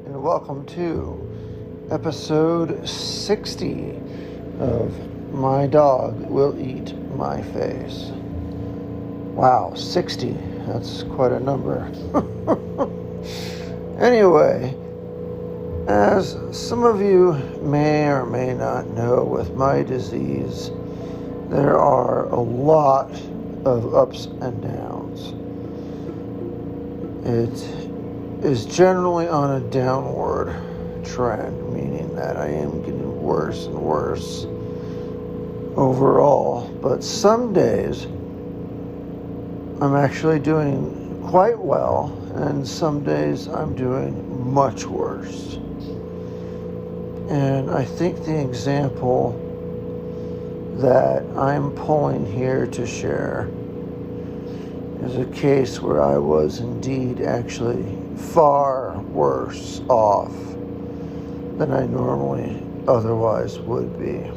and welcome to episode 60 of My Dog Will Eat My Face. Wow, 60. That's quite a number. Anyway, as some of you may or may not know, with my disease, there are a lot of ups and downs. It is generally on a downward trend, meaning that I am getting worse and worse overall. But some days I'm actually doing quite well, and some days I'm doing much worse. And I think the example that I'm pulling here to share is a case where I was indeed actually far worse off than I normally otherwise would be.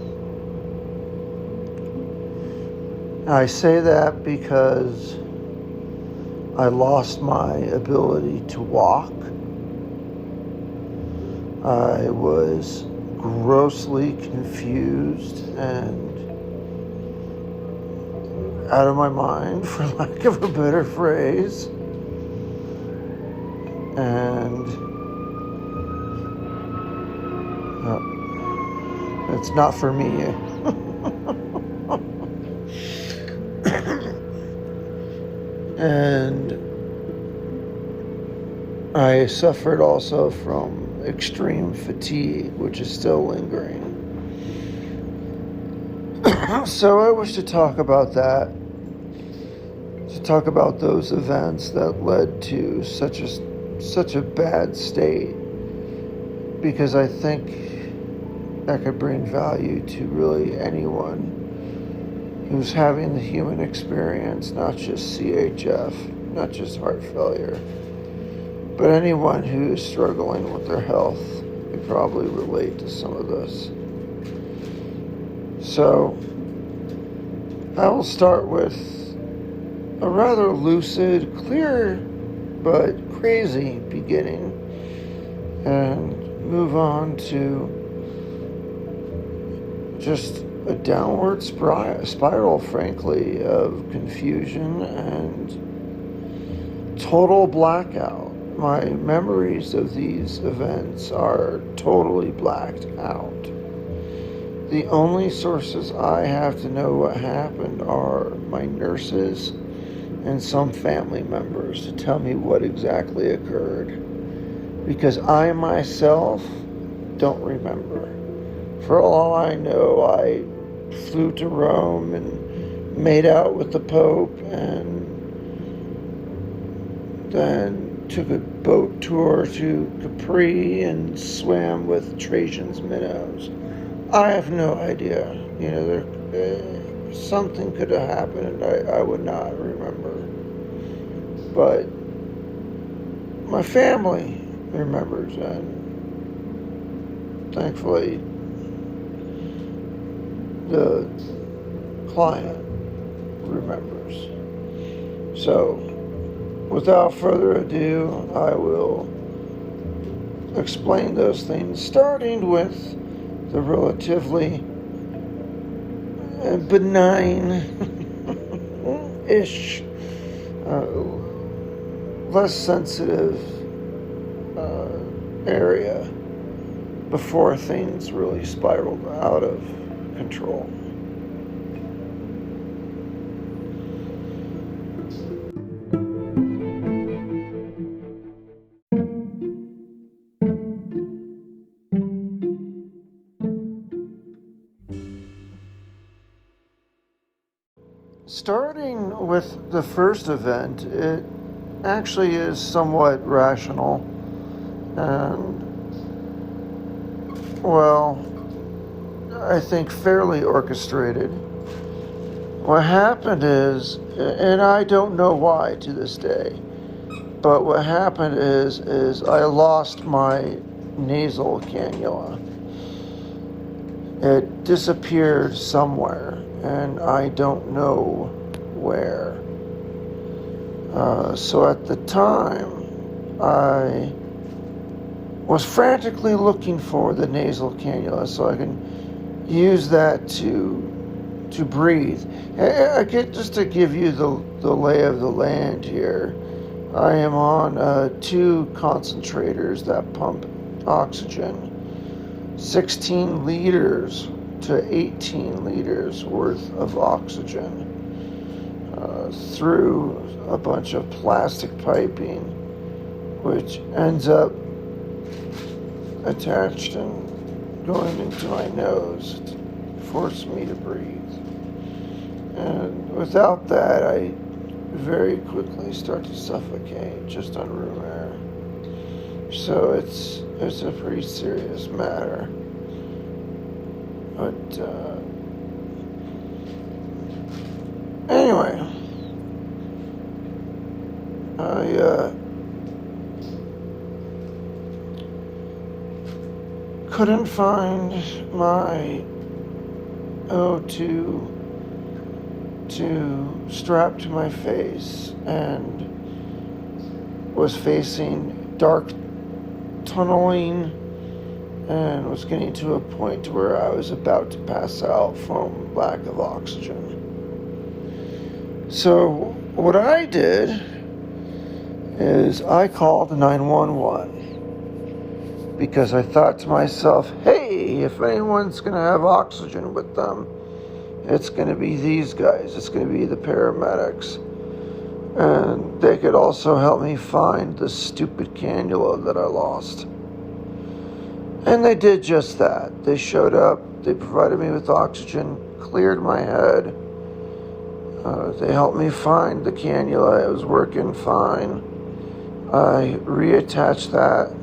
I say that because I lost my ability to walk. I was grossly confused and out of my mind, for lack of a better phrase. And it's not for me. And I suffered also from extreme fatigue, which is still lingering. So I wish to talk about that, to talk about those events that led to such a bad state, because I think that could bring value to really anyone who's having the human experience, not just CHF, not just heart failure, but anyone who is struggling with their health could probably relate to some of this. So I will start with a rather lucid, clear, but crazy beginning, and move on to just a downward spiral, frankly, of confusion and total blackout. My memories of these events are totally blacked out. The only sources I have to know what happened are my nurses and some family members to tell me what exactly occurred, because I myself don't remember. For all I know, I flew to Rome and made out with the Pope, and then took a boat tour to Capri and swam with Trajan's minnows. I have no idea. Something could have happened and I would not remember. But my family remembers, and thankfully the client remembers. So without further ado, I will explain those things, starting with the relatively benign-ish, less sensitive area before things really spiraled out of control. Starting with the first event, it actually is somewhat rational and, well, I think fairly orchestrated. What happened is, and I don't know why to this day, but what happened is I lost my nasal cannula. It disappeared somewhere, and I don't know where. So at the time, I was frantically looking for the nasal cannula so I can use that to breathe. I get just to give you the lay of the land here. I am on 2 concentrators that pump oxygen, 16 liters to 18 liters worth of oxygen through a bunch of plastic piping, which ends up attached and going into my nose to force me to breathe. And without that, I very quickly start to suffocate just on room air. So it's a pretty serious matter. But anyway, I couldn't find my O2 to strap to my face and was facing dark tunneling and was getting to a point where I was about to pass out from lack of oxygen. So what I did is I called 911 because I thought to myself, hey, if anyone's going to have oxygen with them, it's going to be these guys. It's going to be the paramedics. And they could also help me find the stupid cannula that I lost. And they did just that. They showed up. They provided me with oxygen, cleared my head. They helped me find the cannula. It was working fine. I reattached that.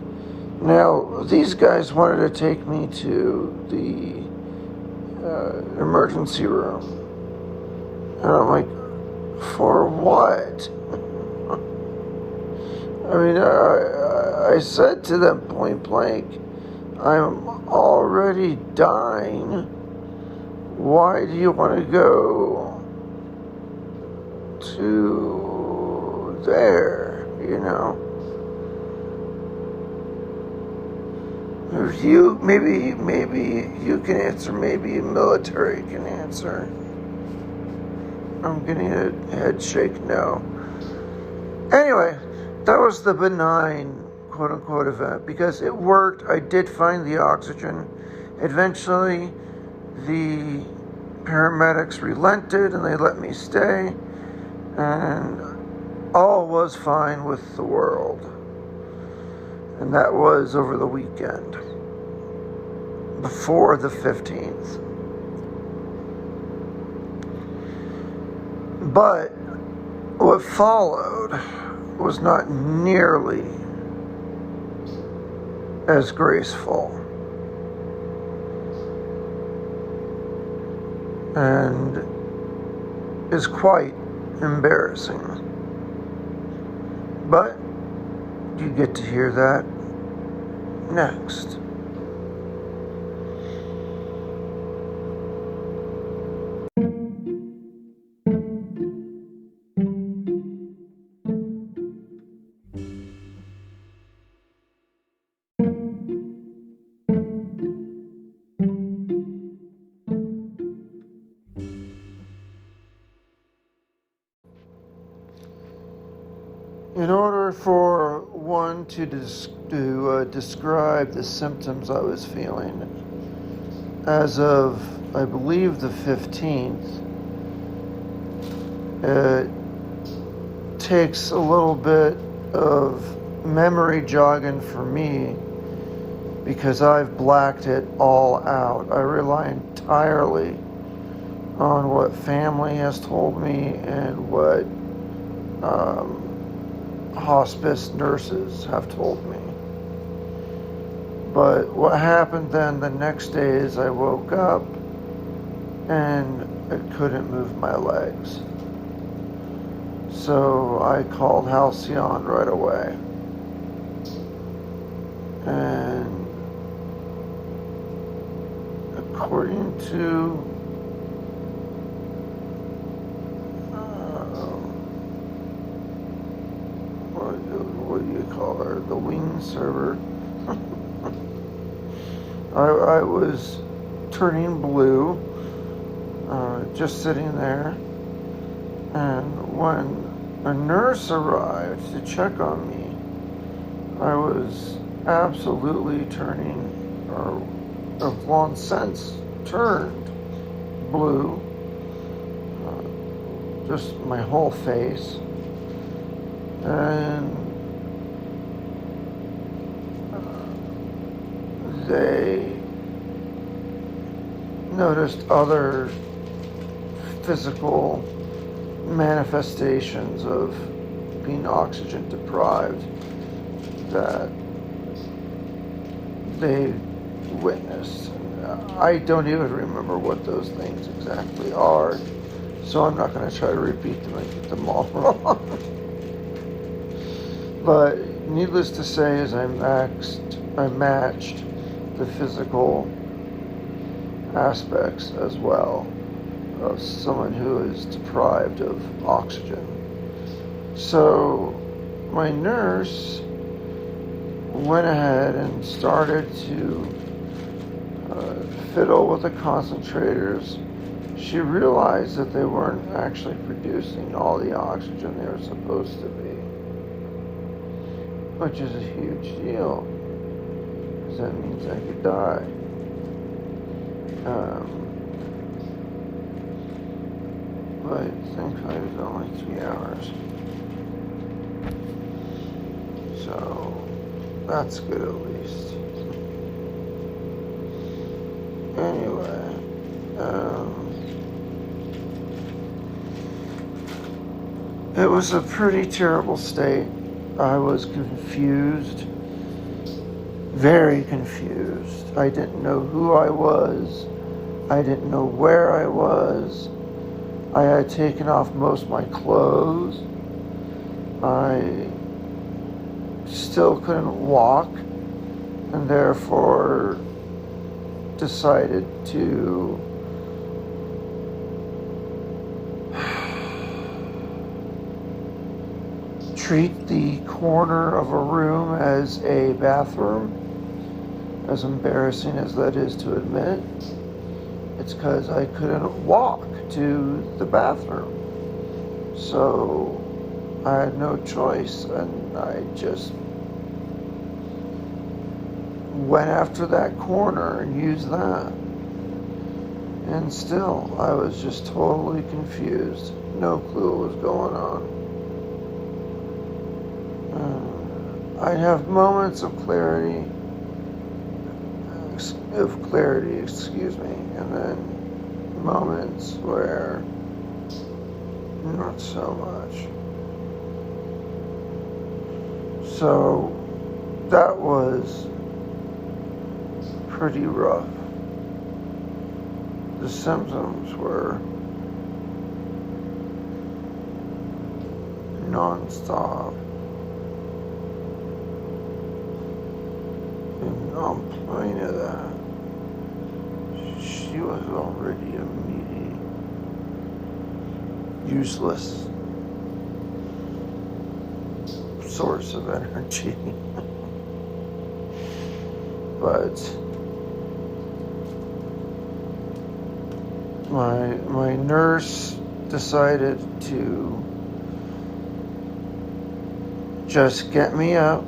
Now, these guys wanted to take me to the emergency room. And I'm like, for what? I mean, I said to them point blank, I'm already dying. Why do you want to go to there, you know? If you, maybe you can answer, maybe military can answer. I'm getting a head shake no. Anyway, that was the benign, quote-unquote, event, because it worked. I did find the oxygen. Eventually, the paramedics relented and they let me stay, and all was fine with the world. And that was over the weekend, before the 15th. But what followed was not nearly as graceful. And is quite embarrassing. But you get to hear that next. In order for one to describe the symptoms I was feeling, as of, I believe, the 15th, it takes a little bit of memory jogging for me because I've blacked it all out. I rely entirely on what family has told me and what hospice nurses have told me. But what happened then the next day is I woke up and I couldn't move my legs. So I called Halcyon right away. And according to what do you call her? The wing server. I was turning blue, just sitting there, and when a nurse arrived to check on me, I was absolutely turning, or have long since turned blue, just my whole face, and they noticed other physical manifestations of being oxygen deprived that they witnessed. I don't even remember what those things exactly are, so I'm not going to try to repeat them and get them all wrong. But needless to say, as I matched the physical aspects as well of someone who is deprived of oxygen. So my nurse went ahead and started to fiddle with the concentrators. She realized that they weren't actually producing all the oxygen they were supposed to be, which is a huge deal, because that means I could die. But thankfully it was only 3 hours. So that's good at least. Anyway, it was a pretty terrible state. I was confused, very confused. I didn't know who I was. I didn't know where I was. I had taken off most of my clothes. I still couldn't walk, and therefore decided to treat the corner of a room as a bathroom. As embarrassing as that is to admit, it's because I couldn't walk to the bathroom. So I had no choice, and I just went after that corner and used that. And still, I was just totally confused. No clue what was going on. I'd have moments of clarity, and then moments where not so much. So that was pretty rough. The symptoms were non-stop. And on point of that, she was already immediate, useless source of energy. But my nurse decided to just get me up,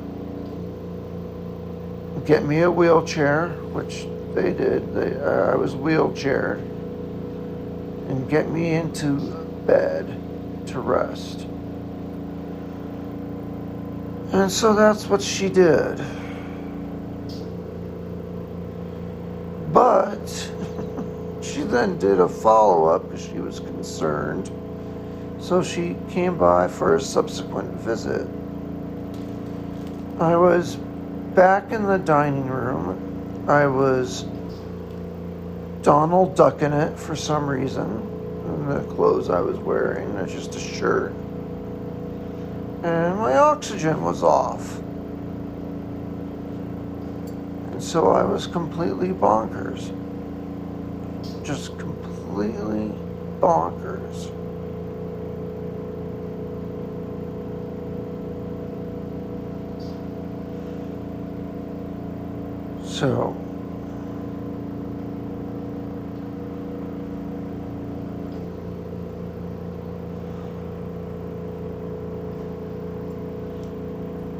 get me a wheelchair, which they did. I was wheelchaired, and get me into bed to rest. And so that's what she did. But she then did a follow-up because she was concerned. So she came by for a subsequent visit. I was back in the dining room. I was Donald Ducking it for some reason. And the clothes I was wearing, it's just a shirt. And my oxygen was off. And so I was completely bonkers. Just completely bonkers. So,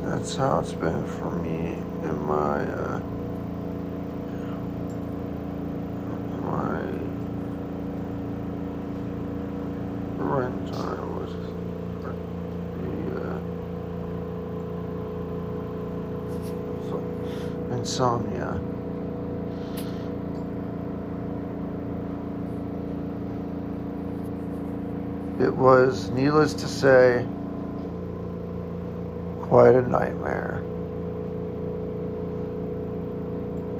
that's how it's been for me in my rent time with the insomnia. It was, needless to say, quite a nightmare.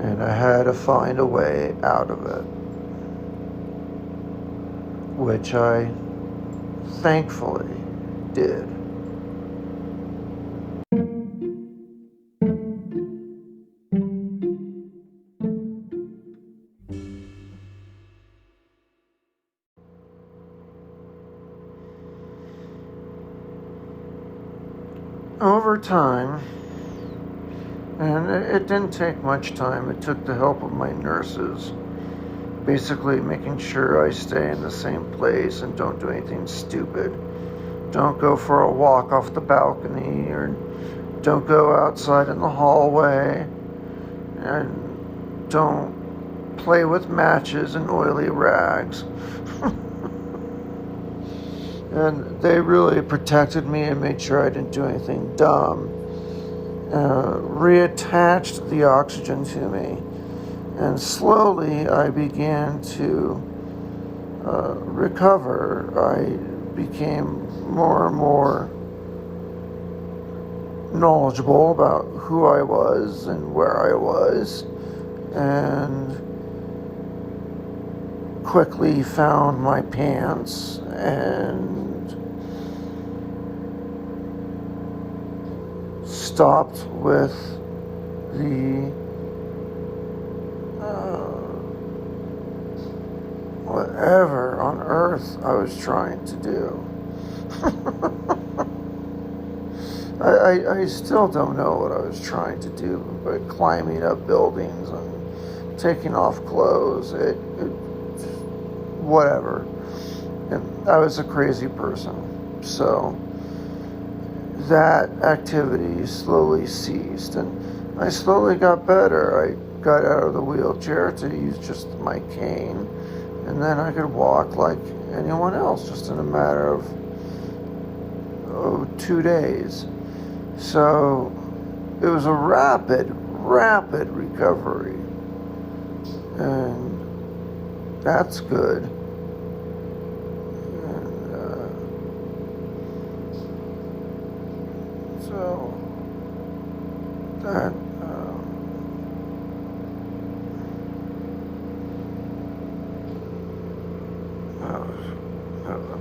And I had to find a way out of it, which I thankfully did. Over time, and it didn't take much time, it took the help of my nurses, basically making sure I stay in the same place and don't do anything stupid. Don't go for a walk off the balcony, or don't go outside in the hallway, and don't play with matches and oily rags. And they really protected me and made sure I didn't do anything dumb. Reattached the oxygen to me, and slowly I began to recover. I became more and more knowledgeable about who I was and where I was, and quickly found my pants and stopped with the whatever on earth I was trying to do. I still don't know what I was trying to do, but climbing up buildings and taking off clothes, whatever. And I was a crazy person. So that activity slowly ceased, and I slowly got better. I got out of the wheelchair to use just my cane, and then I could walk like anyone else, just in a matter of 2 days. So it was a rapid recovery, and that's good. And so that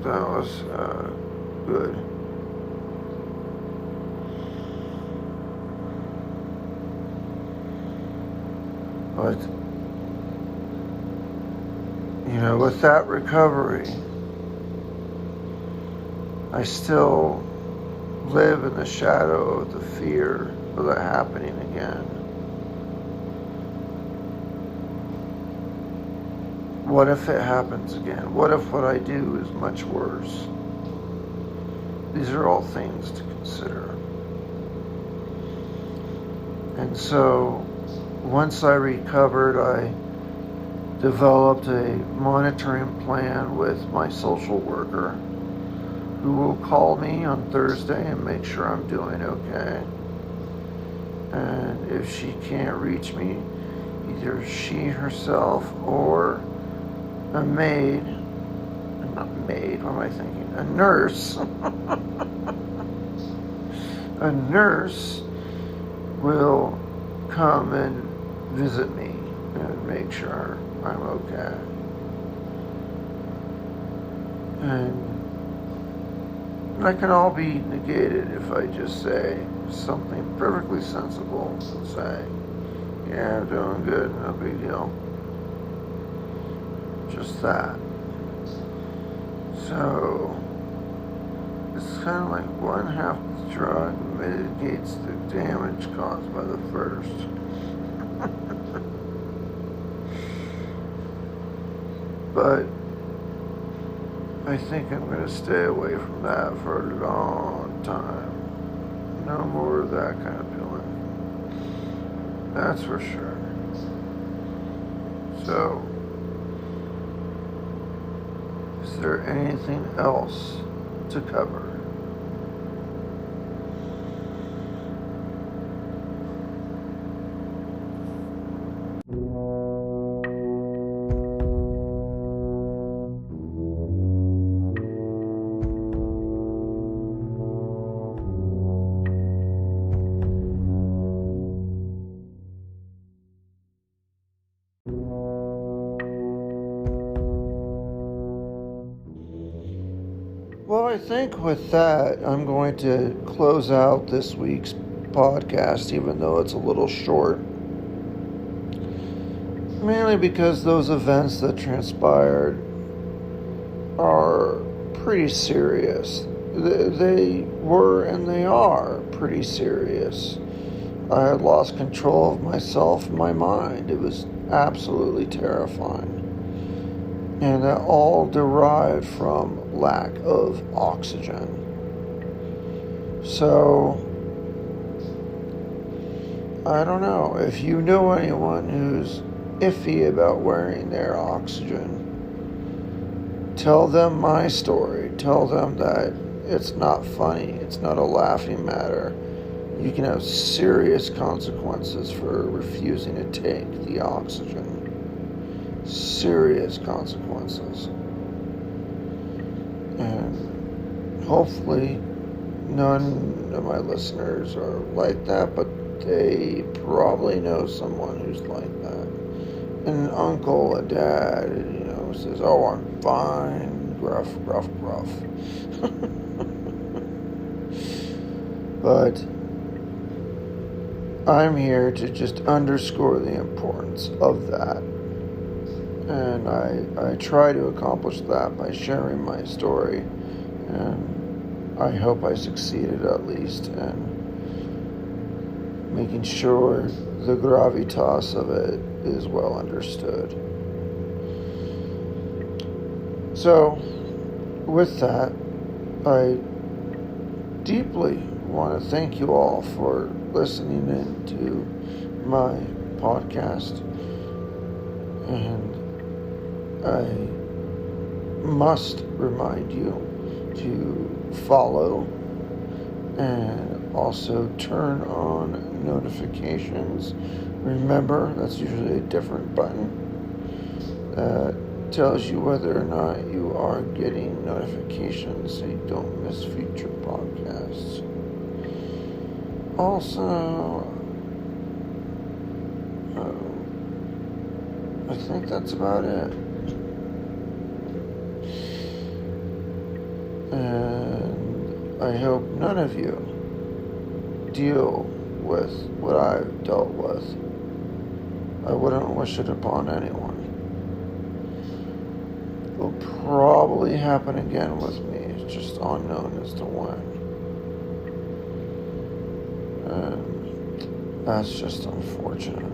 was good. But, with that recovery, I still live in the shadow of the fear of it happening again. What if it happens again? What if what I do is much worse? These are all things to consider. And so, once I recovered, I developed a monitoring plan with my social worker, who will call me on Thursday and make sure I'm doing okay. And if she can't reach me, either she herself or a maid, not maid, what am I thinking? A nurse. A nurse will come and visit me and make sure I'm okay. And that can all be negated if I just say something perfectly sensible and say, yeah, I'm doing good, no big deal. Just that. So it's kind of like one half the drug mitigates the damage caused by the first. But I think I'm going to stay away from that for a long time. No more of that kind of feeling. That's for sure. So, is there anything else to cover? Well, I think with that, I'm going to close out this week's podcast, even though it's a little short. Mainly because those events that transpired are pretty serious. They were and they are pretty serious. I had lost control of myself and my mind. It was absolutely terrifying. And that all derived from lack of oxygen. So, I don't know. If you know anyone who's iffy about wearing their oxygen, tell them my story. Tell them that it's not funny. It's not a laughing matter. You can have serious consequences for refusing to take the oxygen. Serious consequences. And hopefully none of my listeners are like that, but they probably know someone who's like that. An uncle, a dad, says, "Oh, I'm fine," gruff, gruff, gruff. But I'm here to just underscore the importance of that. And I try to accomplish that by sharing my story. And I hope I succeeded at least in making sure the gravitas of it is well understood. So, with that, I deeply want to thank you all for listening in to my podcast. And I must remind you to follow and also turn on notifications. Remember, that's usually a different button that tells you whether or not you are getting notifications so you don't miss future podcasts. Also, I think that's about it. And I hope none of you deal with what I've dealt with. I wouldn't wish it upon anyone. It'll probably happen again with me. It's just unknown as to when. And that's just unfortunate.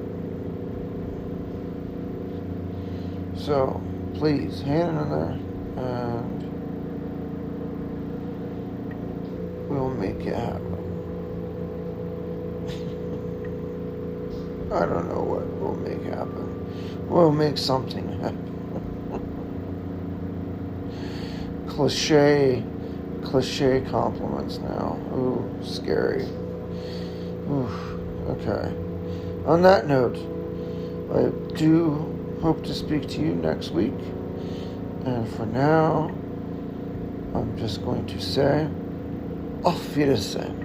So, please, hang in there, and we'll make it happen. I don't know what we'll make happen. We'll make something happen. Cliche compliments now. Ooh, scary. Ooh, okay. On that note, I do hope to speak to you next week. And for now, I'm just going to say, Auf Wiedersehen.